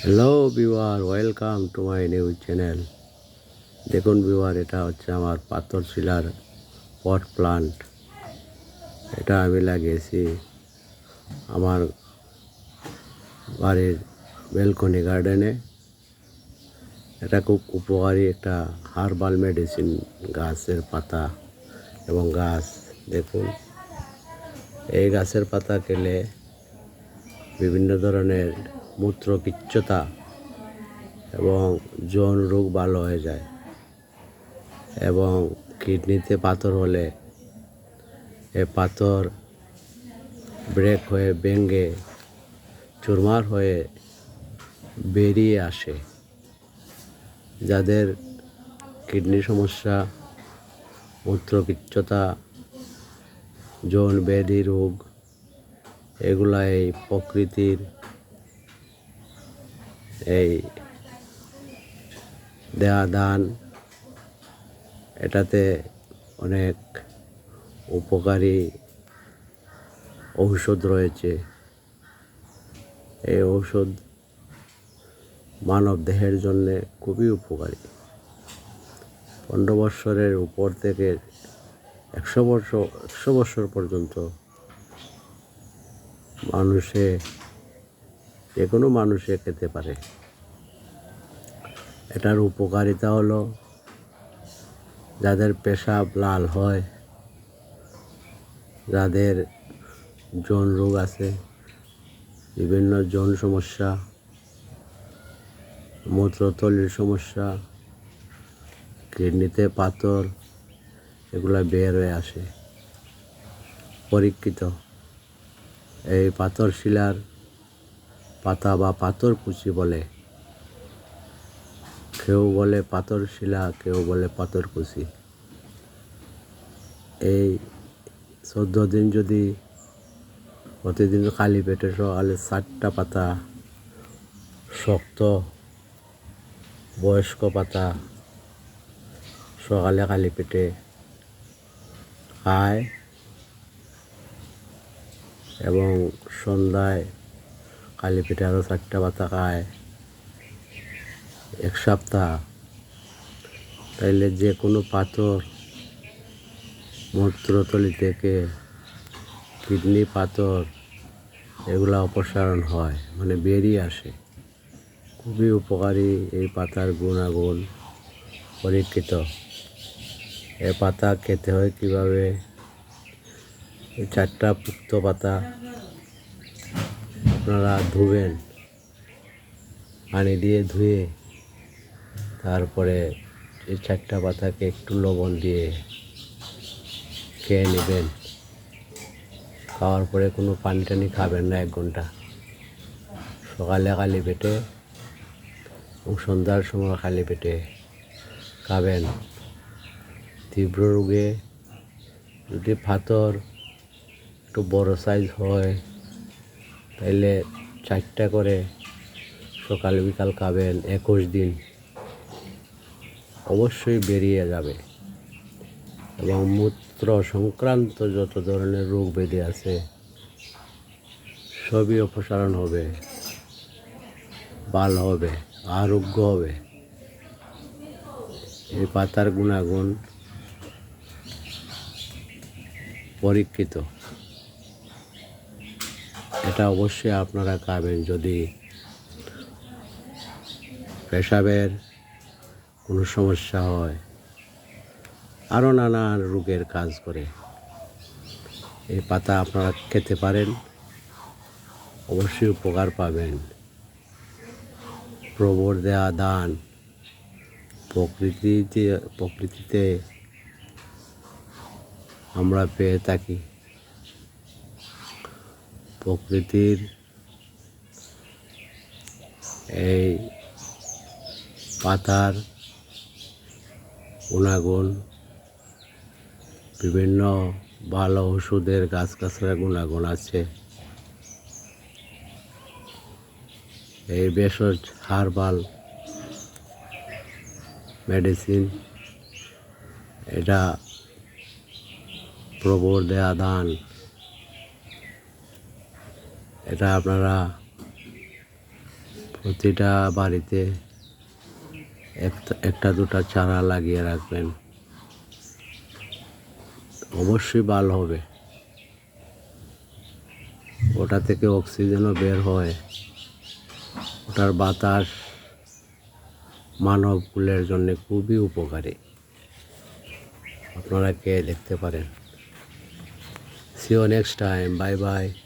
Hello viewer, welcome to my new channel. দেখুন viewer, এটা হচ্ছে আমার পাথর শিলার পট প্লান্ট। এটা আমি লাগিয়েছি আমার বাড়ির ব্যালকনি গার্ডেনে। এটা খুব উপকারী একটা হার্বাল মেডিসিন গাছের পাতা এবং গাছ। দেখুন, এই গাছের পাতা খেলে বিভিন্ন ধরনের মূত্রপিচ্ছতা এবং যৌন রোগ ভালো হয়ে যায়, এবং কিডনিতে পাথর হলে এ পাথর ব্রেক হয়ে ভেঙে চুরমার হয়ে বেরিয়ে আসে। যাদের কিডনি সমস্যা, মূত্রপিচ্ছতা, যৌন ব্যাধি রোগ, এগুলা এই প্রকৃতির এই দেয়া দান, এটাতে অনেক উপকারী ঔষধ রয়েছে। এই ঔষধ মানব দেহের জন্য খুবই উপকারী। 15 বৎসরের উপর থেকে 100 বৎসর পর্যন্ত যে কোনো মানুষে খেতে পারে। এটার উপকারিতা হলো, যাদের পেশাব লাল হয়, যাদের যৌন রোগ আছে, বিভিন্ন যৌন সমস্যা, মূত্রথলির সমস্যা, কিডনিতে পাথর, এগুলা বের হয়ে আসে। পরীক্ষিত এই পাথর শিলার পাতা বা পাথর কুচি বলে, কেউ বলে পাথর শিলা, কেউ বলে পাথর কুচি। এই 14 দিন যদি প্রতিদিন খালি পেটে সকালে 4টা পাতা, শক্ত বয়স্ক পাতা সকালে খালি পেটে খায় এবং সন্ধ্যায় খালি পেটে আরও 4টা পাতা খায় 1 সপ্তাহ, তাইলে যে কোনো পাথর, মূত্রথলি থেকে কিডনি পাথর, এগুলা অপসারণ হয়, মানে বেরিয়ে আসে। খুবই উপকারী এই পাতার গুণাগুণ পরীক্ষিত। এ পাতা খেতে হয় কিভাবে? এই 4টা পুক্ত পাতা আপনারা ধুবেন, পানি দিয়ে ধুয়ে তারপরে এই 4টা পাতাকে একটু লবণ দিয়ে খেয়ে নেবেন। খাওয়ার পরে কোনো পানি টানি খাবেন না 1 ঘন্টা। সকালে খালি পেটে এবং সন্ধ্যার সময় খালি পেটে খাবেন। তীব্র রোগে যদি পাথর একটু বড় সাইজ হয়, তাইলে 4টা করে সকাল বিকাল খাবেন 21 দিন, অবশ্যই বেরিয়ে যাবে। এবং মূত্র সংক্রান্ত যত ধরনের রোগ ব্যাধি আছে সবই অপসারণ হবে, ভালো হবে, আরোগ্য হবে। এই পাতার গুণাগুণ পরীক্ষিত। এটা অবশ্যই আপনারা খাবেন যদি পেশাবের কোনো সমস্যা হয়, আরও নানান রোগের কাজ করে। এই পাতা আপনারা খেতে পারেন, অবশ্যই উপকার পাবেন। প্রভুর দেয়া দান, প্রকৃতিতে আমরা পেয়ে থাকি। প্রকৃতির এই পাতার গুণাগুণ, বিভিন্ন ভালো ওষুধের গাছগাছড়ার গুণাগুণ আছে। এই ভেষজ হার্বাল মেডিসিন, এটা প্রভুর দেয়া দান। এটা আপনারা প্রতিটা বাড়িতে একটা দুটা চারা লাগিয়ে রাখবেন, অবশ্যই ভালো হবে। ওটা থেকে অক্সিজেনও বের হয়, ওটার বাতাস মানব কুলের জন্য খুবই উপকারী। আপনারা কে দেখতে পারেন। See you next time. Bye bye.